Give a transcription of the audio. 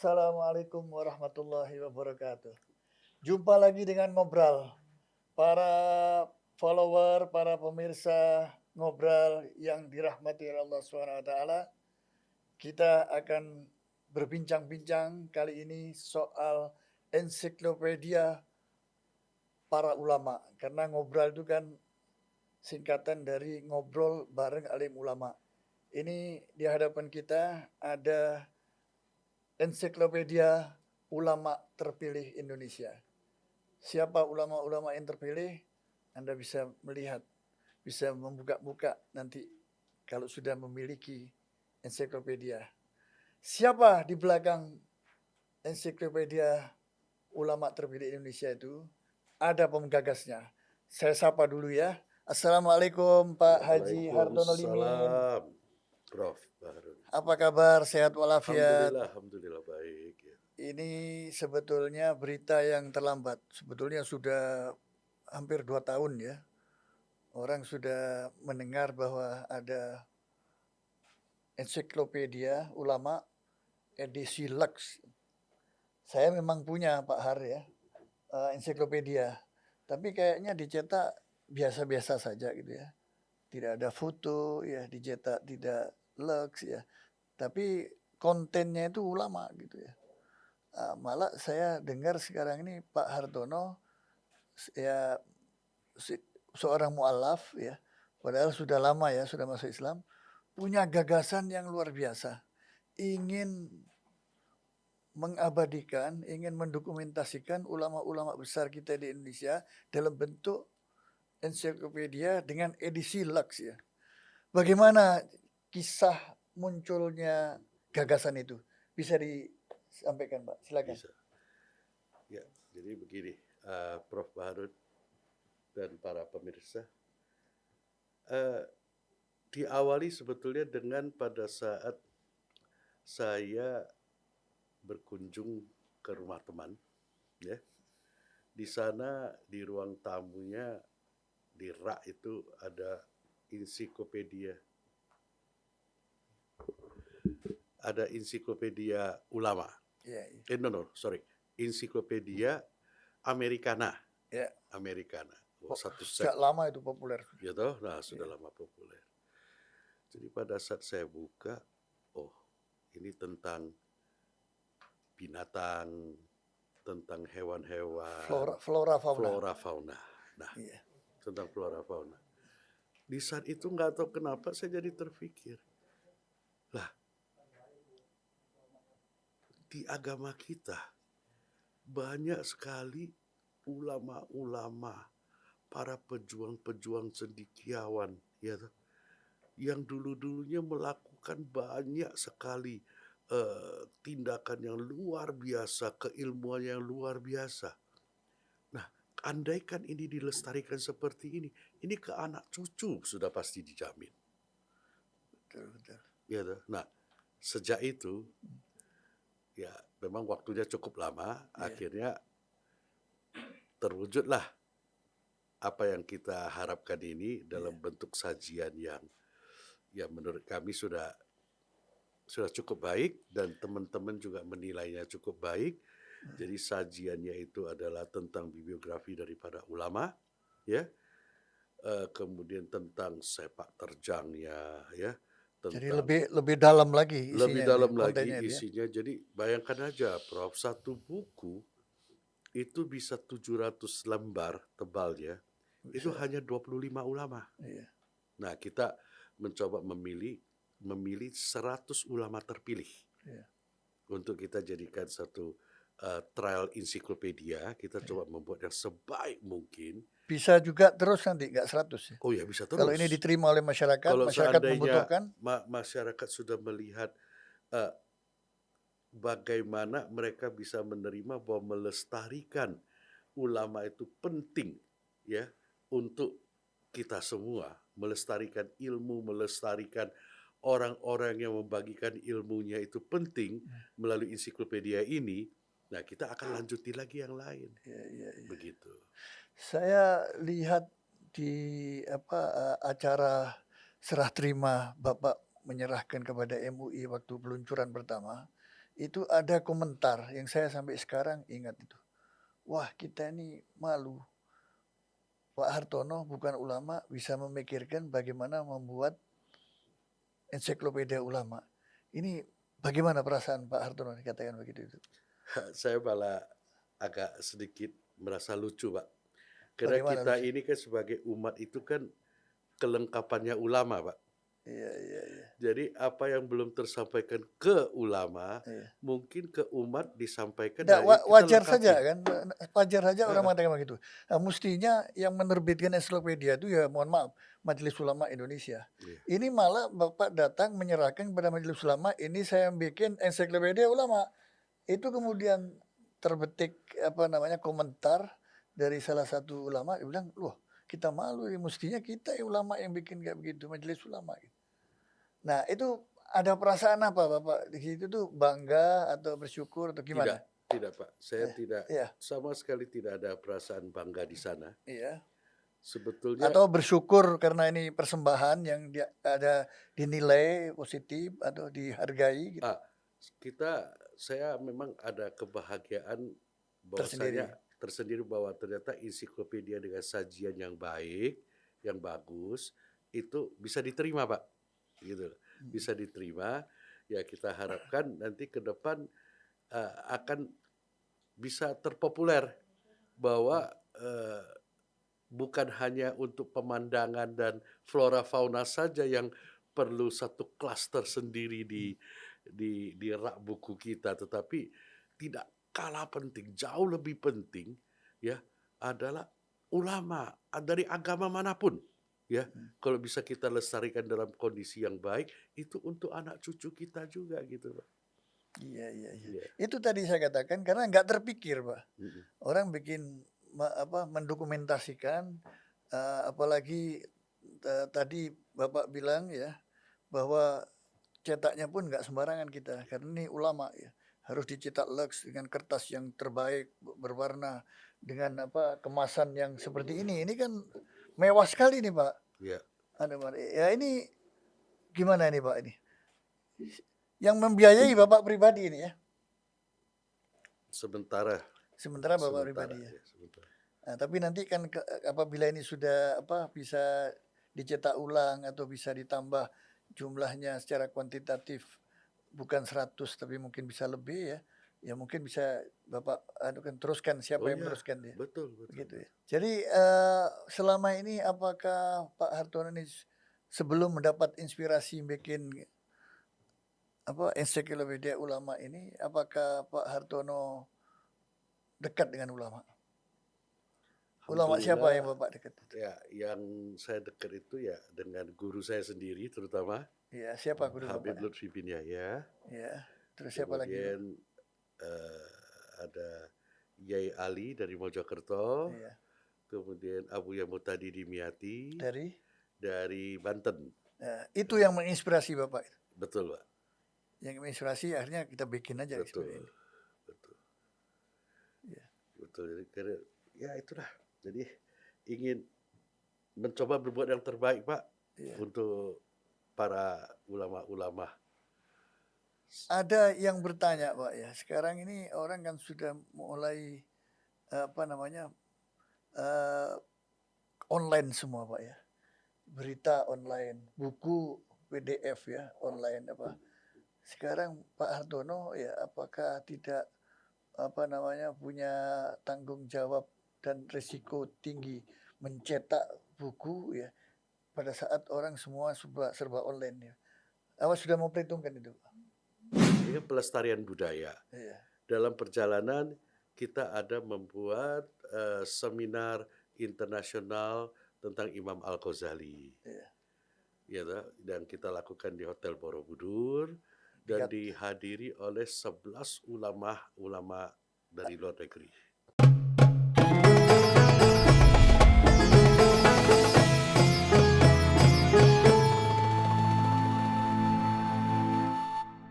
Assalamualaikum warahmatullahi wabarakatuh. Jumpa lagi dengan Ngobrol. Para follower, para pemirsa Ngobrol yang dirahmati oleh Allah SWT. Kita akan berbincang-bincang kali ini soal ensiklopedia para ulama. Karena Ngobrol itu kan singkatan dari ngobrol bareng alim ulama. Ini di hadapan kita ada ensiklopedia ulama terpilih Indonesia. Siapa ulama-ulama yang terpilih? Anda bisa melihat, bisa membuka-buka nanti kalau sudah memiliki ensiklopedia. Siapa di belakang ensiklopedia ulama terpilih Indonesia itu? Ada penggagasnya. Saya sapa dulu ya. Assalamualaikum Pak Haji Hartono Limin. Waalaikumsalam, Prof. Baharun. Apa kabar? Sehat walafiat? Alhamdulillah baik. Ya. Ini sebetulnya berita yang terlambat. Sebetulnya sudah hampir 2 tahun ya. Orang sudah mendengar bahwa ada ensiklopedia ulama edisi Lux. Saya memang punya Pak Har ya, ensiklopedia. Tapi kayaknya dicetak biasa-biasa saja gitu ya. Tidak ada foto ya, dicetak tidak Lux ya. Tapi kontennya itu ulama gitu ya. Malah saya dengar sekarang ini Pak Hartono ya seorang mualaf ya, padahal sudah lama ya, sudah masuk Islam, punya gagasan yang luar biasa. Ingin mengabadikan, ingin mendokumentasikan ulama-ulama besar kita di Indonesia dalam bentuk ensiklopedia dengan edisi Lux ya. Bagaimana kisah munculnya gagasan itu? Bisa disampaikan, Pak? Silakan. Bisa. Ya, jadi begini, Prof. Baharun dan para pemirsa, diawali sebetulnya dengan pada saat saya berkunjung ke rumah teman, ya. Di sana di ruang tamunya di rak itu ada ensiklopedia. Ada ensiklopedia ulama. Ya, ya. Sorry. Ensiklopedia Americana. Ya. Americana. Satu sejak lama itu populer. Ya toh, nah sudah lama populer. Jadi pada saat saya buka, oh ini tentang binatang, tentang hewan-hewan, flora fauna. Nah, tentang flora fauna. Di saat itu nggak tahu kenapa saya jadi terpikir, lah di agama kita banyak sekali ulama-ulama, para pejuang-pejuang cendekiawan, ya, yang dulu-dulunya melakukan banyak sekali tindakan yang luar biasa, keilmuan yang luar biasa. Nah, andaikan ini dilestarikan seperti ini ke anak cucu sudah pasti dijamin. Betul. Ya, nah sejak itu ya memang waktunya cukup lama, akhirnya terwujudlah apa yang kita harapkan ini dalam bentuk sajian yang menurut kami sudah cukup baik dan teman-teman juga menilainya cukup baik. Jadi sajiannya itu adalah tentang bibliografi daripada ulama, ya, kemudian tentang sepak terjangnya, ya. Jadi lebih dalam lagi isinya. Lebih dalam lagi isinya. Jadi bayangkan aja, Prof, satu buku itu bisa 700 lembar tebalnya. Itu hanya 25 ulama. Iya. Nah, kita mencoba memilih 100 ulama terpilih. Iya. Untuk kita jadikan satu trial ensiklopedia, kita coba membuat yang sebaik mungkin. Bisa juga terus nanti, nggak 100 ya? Oh ya, bisa terus. Kalau ini diterima oleh masyarakat, kalau masyarakat membutuhkan. Masyarakat sudah melihat bagaimana mereka bisa menerima bahwa melestarikan ulama itu penting, ya, untuk kita semua, melestarikan ilmu, melestarikan orang-orang yang membagikan ilmunya itu penting melalui ensiklopedia ini. Nah, kita akan lanjuti lagi yang lain. Ya. Begitu. Saya lihat di acara serah terima Bapak menyerahkan kepada MUI waktu peluncuran pertama, itu ada komentar yang saya sampai sekarang ingat itu. Wah, kita ini malu. Pak Hartono bukan ulama bisa memikirkan bagaimana membuat ensiklopedia ulama. Ini bagaimana perasaan Pak Hartono dikatakan begitu itu? Saya malah agak sedikit merasa lucu, Pak. Karena Bagaimana kita lucu? ini kan sebagai umat itu kan kelengkapannya ulama, Pak. Iya, iya, iya, Jadi apa yang belum tersampaikan ke ulama, iya. mungkin ke umat disampaikan, Nggak, nah ini kita wajar saja lengkapi. kan, wajar saja orang Heeh, mengatakan begitu. Nah, mestinya yang menerbitkan ensiklopedia itu ya mohon maaf, Majelis Ulama Indonesia. iya. Ini malah Bapak datang menyerahkan kepada Majelis Ulama, ini saya bikin ensiklopedia ulama. Itu kemudian terbetik apa namanya komentar dari salah satu ulama, dia bilang, "Loh, kita malu ya, mestinya kita ya ulama yang bikin kayak begitu, Majelis Ulama." Gitu. Nah, itu ada perasaan apa Bapak di situ tuh, bangga atau bersyukur atau Tidak, gimana? tidak, Pak. Saya Eh, tidak iya, sama sekali tidak ada perasaan bangga di sana. iya. Sebetulnya Atau bersyukur karena ini persembahan yang dia ada dinilai positif atau dihargai gitu, ah, saya memang ada kebahagiaan bahwasanya tersendiri. tersendiri bahwa ternyata ensiklopedia dengan sajian yang baik, yang bagus, itu bisa diterima, Pak. Gitu. Mhm, Bisa diterima, ya kita harapkan nanti ke depan akan bisa terpopuler bahwa bukan hanya untuk pemandangan dan flora fauna saja yang perlu satu klaster sendiri mhm. di rak buku kita, tetapi tidak kalah penting, jauh lebih penting ya adalah ulama dari agama manapun ya. Mhm. Kalau bisa kita lestarikan dalam kondisi yang baik, itu untuk anak cucu kita juga gitu, Pak. Iya, iya, iya. Iya, Itu tadi saya katakan karena nggak terpikir, Pak. mhm, Orang bikin mendokumentasikan, apalagi, tadi Bapak bilang ya, bahwa cetaknya pun nggak sembarangan kita, karena ini ulama ya, harus dicetak lux dengan kertas yang terbaik, berwarna, dengan kemasan yang seperti ini. Ini kan mewah sekali nih, Pak. iya, Ya ini gimana ini, Pak, ini? Yang membiayai Bapak pribadi ini ya, sementara sementara Bapak sementara pribadi ya. ya, sementara. Nah, tapi nanti kan apabila ini sudah bisa dicetak ulang atau bisa ditambah jumlahnya secara kuantitatif bukan 100 tapi mungkin bisa lebih ya. Ya mungkin bisa Bapak anukan teruskan siapa Oh yang ya, meneruskan dia. betul betul Begitu ya. betul. Jadi selama ini apakah Pak Hartono ini sebelum mendapat inspirasi bikin ensiklopedia ulama ini apakah Pak Hartono dekat dengan ulama? Ulama siapa yang Alhamdulillah, Bapak dekat itu? ya yang saya dekat itu ya dengan guru saya sendiri terutama Iya, siapa guru Habib Bapaknya? Lutfi bin Yahya, Iya, terus siapa lagi, Pak? kemudian, ada Yai Ali dari Mojokerto, Iya, kemudian Abu Yamutadi Dimyati dari dari Banten. itu yang menginspirasi Bapak itu? Betul, Pak, Yang menginspirasi akhirnya kita bikin aja betul seperti ini? betul Iya, betul. Jadi karena ya itulah, jadi ingin mencoba berbuat yang terbaik, Pak, iya. untuk para ulama-ulama. Ada yang bertanya, Pak, ya, sekarang ini orang kan sudah mulai, apa namanya, eee, online semua, Pak, ya. Berita online, buku PDF ya, online sekarang Pak Hartono ya apakah tidak, punya tanggung jawab dan risiko tinggi mencetak buku ya, pada saat orang semua serba serba online ya. Apa sudah memperhitungkan itu, Pak? Ini pelestarian budaya. Iya, Dalam perjalanan kita ada membuat, seminar internasional tentang Imam Al-Ghazali, iya. ya toh, dan kita lakukan di Hotel Borobudur dan Tingkat dihadiri oleh 11 ulama-ulama dari luar negeri.